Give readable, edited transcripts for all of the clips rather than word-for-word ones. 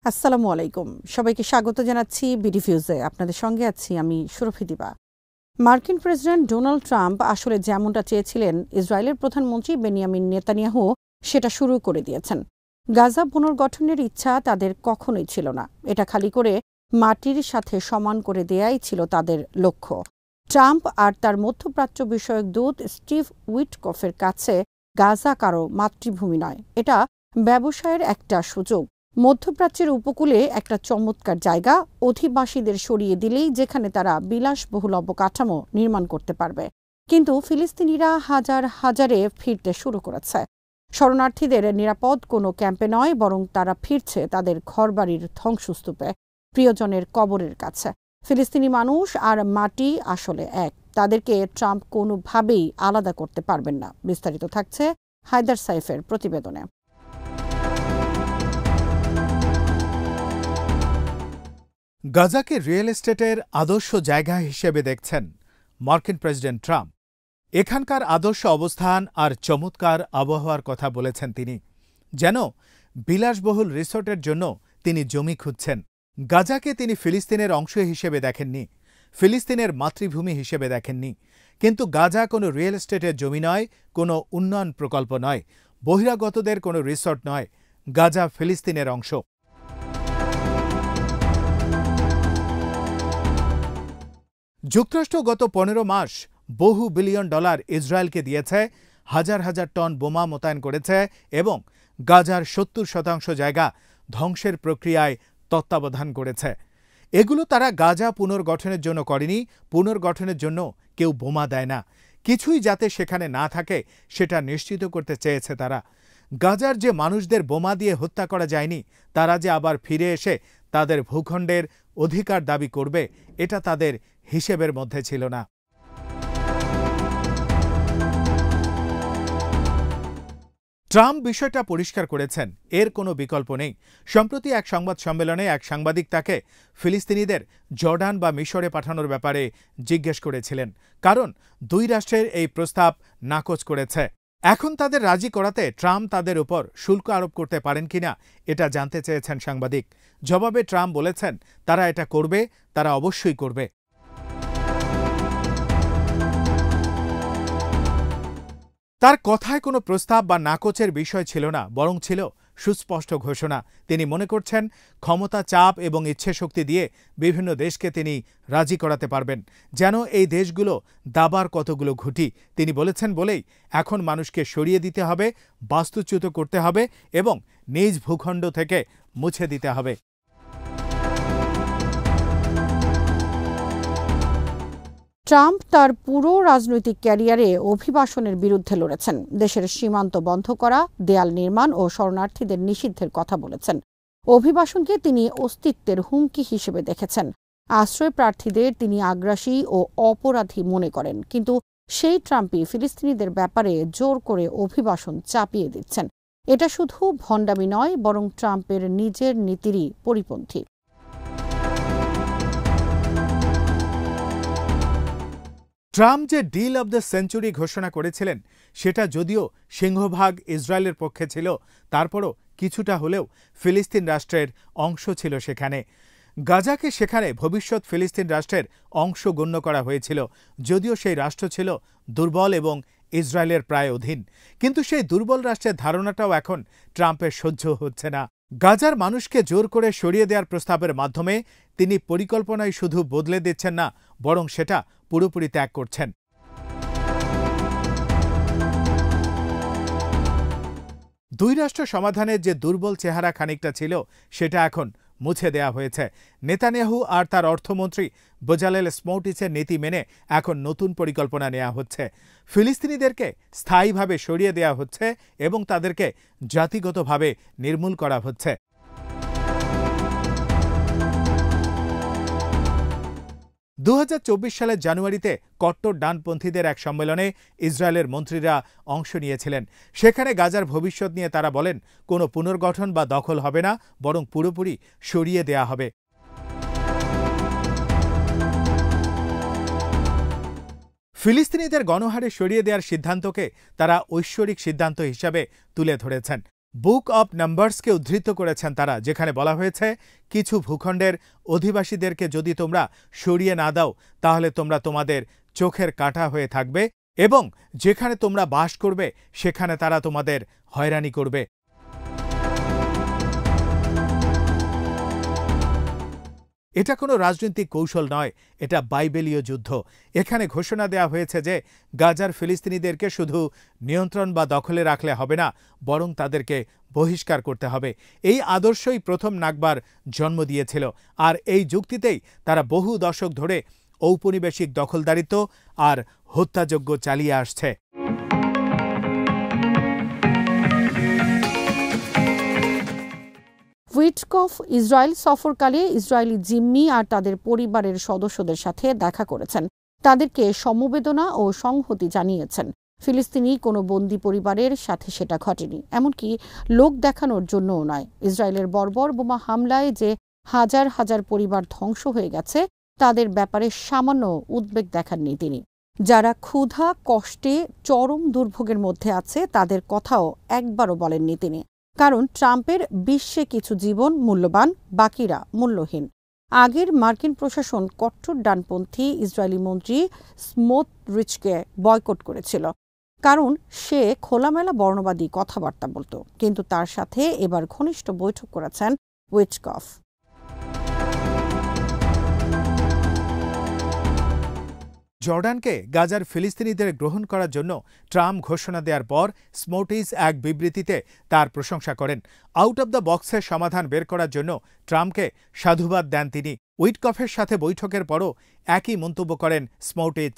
আসসালামু আলাইকুম। সবাইকে স্বাগত জানাচ্ছি বিডিফিউজে। আপনাদের সঙ্গে আছি আমি সুরভি দিবা। মার্কিন প্রেসিডেন্ট ডোনাল্ড ট্রাম্প আসলে যেমনটা চেয়েছিলেন ইসরায়েলের প্রধানমন্ত্রী বেনিয়ামিন নেতানিয়াহু সেটা শুরু করে দিয়েছেন। গাজা পুনর্গঠনের ইচ্ছা তাদের কখনোই ছিল না। এটা খালি করে মাটির সাথে সমান করে দেয়াই ছিল তাদের লক্ষ্য। ট্রাম্প আর তার মধ্যপ্রাচ্য বিষয়ক দূত স্টিভ উইটকফের কাছে গাজা কারো মাতৃভূমি নয়, এটা ব্যবসায়ের একটা সুযোগ। মধ্যপ্রাচ্যের উপকূলে একটা চমৎকার জায়গা, অধিবাসীদের সরিয়ে দিলেই যেখানে তারা বিলাসবহুল অবকাঠামো নির্মাণ করতে পারবে। কিন্তু ফিলিস্তিনিরা হাজার হাজারে ফিরতে শুরু করেছে। শরণার্থীদের নিরাপদ কোনো ক্যাম্পে নয়, বরং তারা ফিরছে তাদের ঘরবাড়ির ধ্বংসস্তূপে, প্রিয়জনের কবরের কাছে। ফিলিস্তিনি মানুষ আর মাটি আসলে এক, তাদেরকে ট্রাম্প কোনোভাবেই আলাদা করতে পারবেন না। বিস্তারিত থাকছে হায়দার সাইফের প্রতিবেদনে। গাজাকে রিয়েল এস্টেটের আদর্শ জায়গা হিসেবে দেখছেন মার্কিন প্রেসিডেন্ট ট্রাম্প। এখানকার আদর্শ অবস্থান আর চমৎকার আবহাওয়ার কথা বলেছেন তিনি, যেন বিলাসবহুল রিসোর্টের জন্য তিনি জমি খুঁজছেন। গাজাকে তিনি ফিলিস্তিনের অংশ হিসেবে দেখেননি, ফিলিস্তিনের মাতৃভূমি হিসেবে দেখেননি। কিন্তু গাজা কোনো রিয়েল এস্টেটের জমি নয়, কোনো উন্নয়ন প্রকল্প নয়, বহিরাগতদের কোনো রিসোর্ট নয়। গাজা ফিলিস্তিনের অংশ। যুক্তরাষ্ট্র গত 15 মাস বহু বিলিয়ন ডলার ইসরায়েলকে দিয়েছে, হাজার হাজার টন বোমা মোতায়েন করেছে এবং গাজার 70% জায়গা ধ্বংসের প্রক্রিয়ায় তত্ত্বাবধান করেছে। এগুলো তারা গাজা পুনর্গঠনের জন্য করেনি। পুনর্গঠনের জন্য কেউ বোমা দেয় না। কিছুই যাতে সেখানে না থাকে সেটা নিশ্চিত করতে চেয়েছে তারা। গাজার যে মানুষদের বোমা দিয়ে হত্যা করা যায়নি, তারা যে আবার ফিরে এসে তাদের ভূখণ্ডের অধিকার দাবি করবে, এটা তাদের হিসেবের মধ্যে ছিল না। ট্রাম্প বিষয়টা পরিষ্কার করেছেন, এর কোনো বিকল্প নেই। সম্প্রতি এক সংবাদ সম্মেলনে এক সাংবাদিক তাকে ফিলিস্তিনিদের জর্ডান বা মিশরে পাঠানোর ব্যাপারে জিজ্ঞেস করেছিলেন, কারণ দুই রাষ্ট্রের এই প্রস্তাব নাকচ করেছে। এখন তাদের রাজি করাতে ট্রাম্প তাদের উপর শুল্ক আরোপ করতে পারেন কিনা এটা জানতে চেয়েছেন সাংবাদিক। জবাবে ট্রাম্প বলেছেন, তারা এটা করবে, তারা অবশ্যই করবে। তার কথায় কোনো প্রস্তাব বা নাকচের বিষয় ছিল না, বরং ছিল সুস্পষ্ট ঘোষণা। তিনি মনে করছেন ক্ষমতা, চাপ এবং ইচ্ছেশক্তি দিয়ে বিভিন্ন দেশকে তিনি রাজি করাতে পারবেন, যেন এই দেশগুলো দাবার কতগুলো ঘুঁটি। তিনি বলেছেন বলেই এখন মানুষকে সরিয়ে দিতে হবে, বাস্তুচ্যুত করতে হবে এবং নিজ ভূখণ্ড থেকে মুছে দিতে হবে। ট্রাম্প তার পুরো রাজনৈতিক ক্যারিয়ারে অভিবাসনের বিরুদ্ধে লড়েছেন। দেশের সীমান্ত বন্ধ করা, দেয়াল নির্মাণ ও শরণার্থীদের নিষিদ্ধের কথা বলেছেন। অভিবাসনকে তিনি অস্তিত্বের হুমকি হিসেবে দেখেছেন। আশ্রয় প্রার্থীদের তিনি আগ্রাসী ও অপরাধী মনে করেন। কিন্তু সেই ট্রাম্পই ফিলিস্তিনিদের ব্যাপারে জোর করে অভিবাসন চাপিয়ে দিচ্ছেন। এটা শুধু ভণ্ডামি নয়, বরং ট্রাম্পের নিজের নীতিরই পরিপন্থী। ট্রাম্প যে ডিল অব দ্য সেঞ্চুরি ঘোষণা করেছিলেন, সেটা যদিও সিংহভাগ ইসরায়েলের পক্ষে ছিল, তারপরও কিছুটা হলেও ফিলিস্তিন রাষ্ট্রের অংশ ছিল সেখানে। গাজাকে সেখানে ভবিষ্যৎ ফিলিস্তিন রাষ্ট্রের অংশ গণ্য করা হয়েছিল, যদিও সেই রাষ্ট্র ছিল দুর্বল এবং ইসরায়েলের প্রায় অধীন। কিন্তু সেই দুর্বল রাষ্ট্রের ধারণাটাও এখন ট্রাম্পের সহ্য হচ্ছে না। গাজার মানুষকে জোর করে সরিয়ে দেওয়ার প্রস্তাবের মাধ্যমে তিনি পরিকল্পনায় শুধু বদলে দিচ্ছেন না, বরং সেটা পুরোপুরি ত্যাগ করছেন। দুই রাষ্ট্র সমাধানের যে দুর্বল চেহারা খানিকটা ছিল, সেটা এখন মুছে দেয়া হয়েছে। নেতানিয়াহু আর তার অর্থমন্ত্রী বেজালেল স্মোট্রিচের নীতি মেনে এখন নতুন পরিকল্পনা নেওয়া হচ্ছে। ফিলিস্তিনিদেরকে স্থায়ীভাবে সরিয়ে দেওয়া হচ্ছে এবং তাদেরকে জাতিগতভাবে নির্মূল করা হচ্ছে। সালের জানুয়ারিতে কট্টর ডানপন্থীদের এক সম্মেলনে ইসরায়েলের মন্ত্রীরা অংশ নিয়েছিলেন। সেখানে গাজার ভবিষ্যৎ নিয়ে তারা বলেন, কোনো পুনর্গঠন বা দখল হবে না, বরং পুরোপুরি সরিয়ে দেয়া হবে। ফিলিস্তিনিদের গণহারে সরিয়ে দেওয়ার সিদ্ধান্তকে তারা ঐশ্বরিক সিদ্ধান্ত হিসাবে তুলে ধরেছেন। বুক অব নাম্বারসকে উদ্ধৃত করেছেন তারা, যেখানে বলা হয়েছে কিছু ভূখণ্ডের অধিবাসীদেরকে যদি তোমরা সরিয়ে না দাও তাহলে তোমরা তোমাদের চোখের কাঁটা হয়ে থাকবে এবং যেখানে তোমরা বাস করবে সেখানে তারা তোমাদের হয়রানি করবে। এটা কোনো রাজনৈতিক কৌশল নয়, এটা বাইবেলীয় যুদ্ধ। এখানে ঘোষণা দেওয়া হয়েছে যে গাজার ফিলিস্তিনিদেরকে শুধু নিয়ন্ত্রণ বা দখলে রাখলে হবে না, বরং তাদেরকে বহিষ্কার করতে হবে। এই আদর্শই প্রথম নাকবার জন্ম দিয়েছিল, আর এই যুক্তিতেই তারা বহু দশক ধরে ঔপনিবেশিক দখলদারিত্ব আর হত্যাযজ্ঞ চালিয়ে আসছে। উইটকফ ইসরায়েল সফরকালে ইসরায়েলি জিম্মি আর তাদের পরিবারের সদস্যদের সাথে দেখা করেছেন, তাদেরকে সমবেদনা ও সংহতি জানিয়েছেন। ফিলিস্তিনি কোনো বন্দি পরিবারের সাথে সেটা ঘটেনি, এমনকি লোক দেখানোর জন্যও নয়। ইসরায়েলের বর্বর বোমা হামলায় যে হাজার হাজার পরিবার ধ্বংস হয়ে গেছে তাদের ব্যাপারে সামান্য উদ্বেগ দেখাননি তিনি। যারা ক্ষুধা কষ্টে চরম দুর্ভোগের মধ্যে আছে তাদের কথাও একবারও বলেননি তিনি, কারণ ট্রাম্পের বিশ্বে কিছু জীবন মূল্যবান, বাকিরা মূল্যহীন। আগের মার্কিন প্রশাসন কট্টর ডানপন্থী ইসরায়েলি মন্ত্রী স্মোটরিচকে বয়কট করেছিল, কারণ সে খোলামেলা বর্ণবাদী কথাবার্তা বলত, কিন্তু তার সাথে এবার ঘনিষ্ঠ বৈঠক করেছেন উইটকফ। জর্ডানকে গাজার ফিলিস্তিনিদের গ্রহণ করার জন্য ট্রাম্প ঘোষণা দেওয়ার পর স্মোটরিচ এক বিবৃতিতে তার প্রশংসা করেন। আউট অব দ্য বক্সের সমাধান বের করার জন্য ট্রাম্পকে সাধুবাদ দেন তিনি। উইটকফের সাথে বৈঠকের পরও একই মন্তব্য করেন স্মোটরিচ।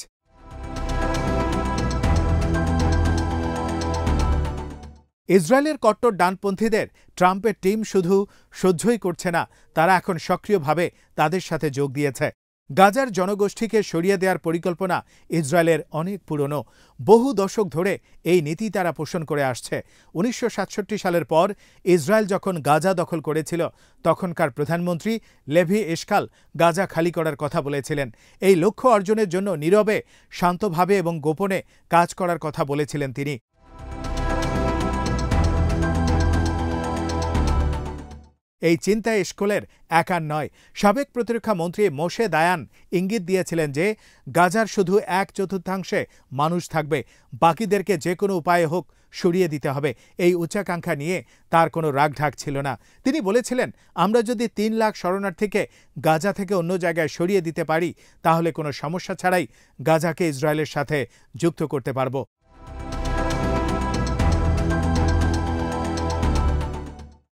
ইসরায়েলের কট্টর ডানপন্থীদের ট্রাম্পের টিম শুধু সহ্যই করছে না, তারা এখন সক্রিয়ভাবে তাদের সাথে যোগ দিয়েছে। গাজার জনগোষ্ঠীকে সরিয়ে দেওয়ার পরিকল্পনা ইসরায়েলের অনেক পুরনো। বহু দশক ধরে এই নীতি তারা পোষণ করে আসছে। 1967 সালের পর ইসরায়েল যখন গাজা দখল করেছিল তখনকার প্রধানমন্ত্রী লেভি এশকাল গাজা খালি করার কথা বলেছিলেন। এই লক্ষ্য অর্জনের জন্য নীরবে, শান্তভাবে এবং গোপনে কাজ করার কথা বলেছিলেন তিনি। এই চিন্তা এশকলের একার নয়। সাবেক প্রতিরক্ষা মন্ত্রী মোশে দায়ান ইঙ্গিত দিয়েছিলেন যে গাজার শুধু 1/4 মানুষ থাকবে, বাকিদেরকে যে কোনো উপায়ে হোক সরিয়ে দিতে হবে। এই উচ্চাকাঙ্ক্ষা নিয়ে তার কোনো রাগঢাক ছিল না। তিনি বলেছিলেন, আমরা যদি 3 লাখ শরণার্থীকে গাজা থেকে অন্য জায়গায় সরিয়ে দিতে পারি তাহলে কোনো সমস্যা ছাড়াই গাজাকে ইসরায়েলের সাথে যুক্ত করতে পারব।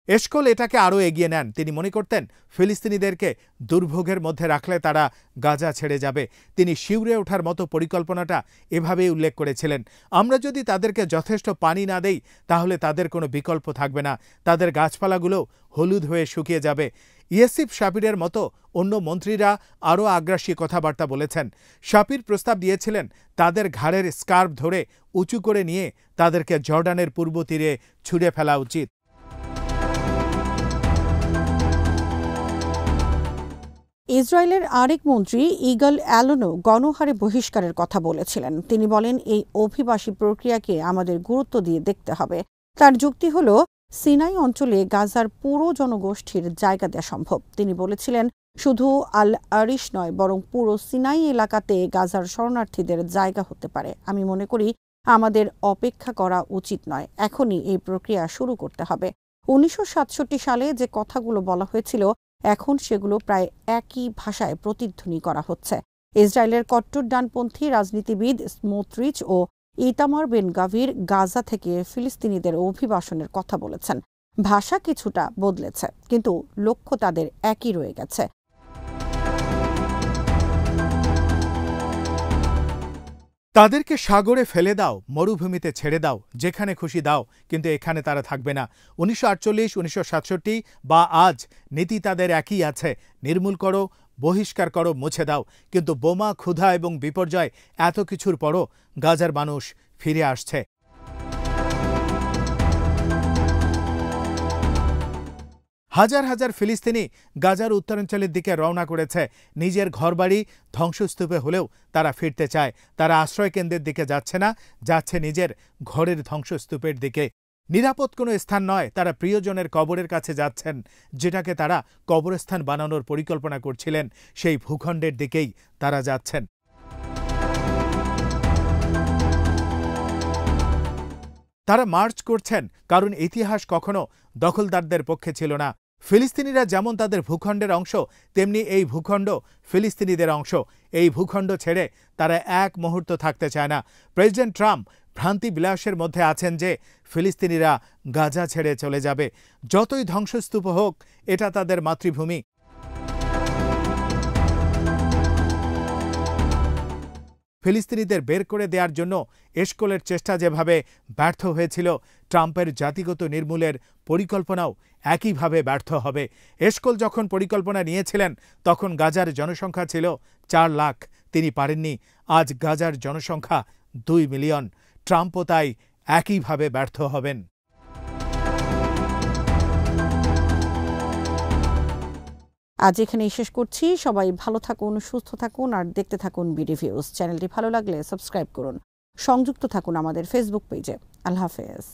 এশকল এটাকে আরও এগিয়ে নেন। তিনি মনে করতেন ফিলিস্তিনিদেরকে দুর্ভোগের মধ্যে রাখলে তারা গাজা ছেড়ে যাবে। তিনি শিউরে ওঠার মতো পরিকল্পনাটা এভাবেই উল্লেখ করেছিলেন, আমরা যদি তাদেরকে যথেষ্ট পানি না দেই তাহলে তাদের কোনো বিকল্প থাকবে না, তাদের গাছপালাগুলো হলুদ হয়ে শুকিয়ে যাবে। ইয়াসির শাপিরের মতো অন্য মন্ত্রীরা আরও আগ্রাসী কথাবার্তা বলেছেন। শাপির প্রস্তাব দিয়েছিলেন তাদের ঘাড়ের স্কার্ফ ধরে উঁচু করে নিয়ে তাদেরকে জর্ডানের পূর্ব তীরে ছুঁড়ে ফেলা উচিত। ইসরায়েলের আরেক মন্ত্রী ইগল অ্যালোনও গণহারে বহিষ্কারের কথা বলেছিলেন। তিনি বলেন, এই অভিবাসী প্রক্রিয়াকে আমাদের গুরুত্ব দিয়ে দেখতে হবে। তার যুক্তি হল, সিনাই অঞ্চলে গাজার পুরো জনগোষ্ঠীর জায়গা দেওয়া সম্ভব। তিনি বলেছিলেন, শুধু আল আরিশ নয়, বরং পুরো সিনাই এলাকাতে গাজার শরণার্থীদের জায়গা হতে পারে। আমি মনে করি আমাদের অপেক্ষা করা উচিত নয়, এখনই এই প্রক্রিয়া শুরু করতে হবে। 1967 সালে যে কথাগুলো বলা হয়েছিল এখন সেগুলো প্রায় একই ভাষায় প্রতিধ্বনি করা হচ্ছে। ইসরায়েলের কট্টর ডানপন্থী রাজনীতিবিদ স্মোটরিচ ও ইতামার বেন গাভির গাজা থেকে ফিলিস্তিনিদের অভিবাসনের কথা বলেছেন। ভাষা কিছুটা বদলেছে, কিন্তু লক্ষ্য তাদের একই রয়ে গেছে। তাদেরকে সাগরে ফেলে দাও, মরুভূমিতে ছেড়ে দাও, যেখানে খুশি দাও, কিন্তু এখানে তারা থাকবে না। 1948, 1967 বা আজ নীতি তাদের একই আছে, নির্মূল করো, বহিষ্কার করো, মুছে দাও। কিন্তু বোমা, ক্ষুধা এবং বিপর্যয় এত কিছুর পরও গাজার মানুষ ফিরে আসছে। হাজার হাজার ফিলিস্তিনি গাজার উত্তরাঞ্চলের দিকে রওনা করেছে। নিজের ঘরবাড়ি ধ্বংসস্তূপে হলেও তারা ফিরতে চায়। তারা আশ্রয়কেন্দ্রের দিকে যাচ্ছে না, যাচ্ছে নিজের ঘরের ধ্বংসস্তূপের দিকে। নিরাপদ কোনো স্থান নয়, তারা প্রিয়জনের কবরের কাছে যাচ্ছেন, যেটাকে তারা কবরস্থান বানানোর পরিকল্পনা করছিলেন, সেই ভূখণ্ডের দিকেই তারা যাচ্ছেন। তারা মার্চ করছেন কারণ ইতিহাস কখনো দখলদারদের পক্ষে ছিল না। ফিলিস্তিনিরা যেমন তাদের ভূখণ্ডের অংশ, তেমনি এই ভূখণ্ড ফিলিস্তিনিদের অংশ। এই ভূখণ্ড ছেড়ে তারা এক মুহূর্ত থাকতে চায় না। প্রেসিডেন্ট ট্রাম্প ভ্রান্তি বিলাসের মধ্যে আছেন যে ফিলিস্তিনিরা গাজা ছেড়ে চলে যাবে, যতই ধ্বংসস্তূপ হোক, এটা তাদের মাতৃভূমি। ফিলিস্তিনিদের বের করে দেওয়ার জন্য এশকোলের চেষ্টা যেভাবে ব্যর্থ হয়েছিল, ট্রাম্পের জাতিগত নির্মূলের পরিকল্পনাও একইভাবে ব্যর্থ হবে। এশকোল যখন পরিকল্পনা নিয়েছিলেন তখন গাজার জনসংখ্যা ছিল 4 লাখ, তিনি পারেননি। আজ গাজার জনসংখ্যা 2 মিলিয়ন। ট্রাম্পও তাই একইভাবে ব্যর্থ হবেন। আজ এখানেই শেষ করছি। সবাই ভালো থাকুন, সুস্থ থাকুন আর দেখতে থাকুন বিডিভিউজ। চ্যানেলটি ভালো লাগলে সাবস্ক্রাইব করুন, সংযুক্ত থাকুন আমাদের ফেসবুক পেজে। আল্লাহ হাফেজ।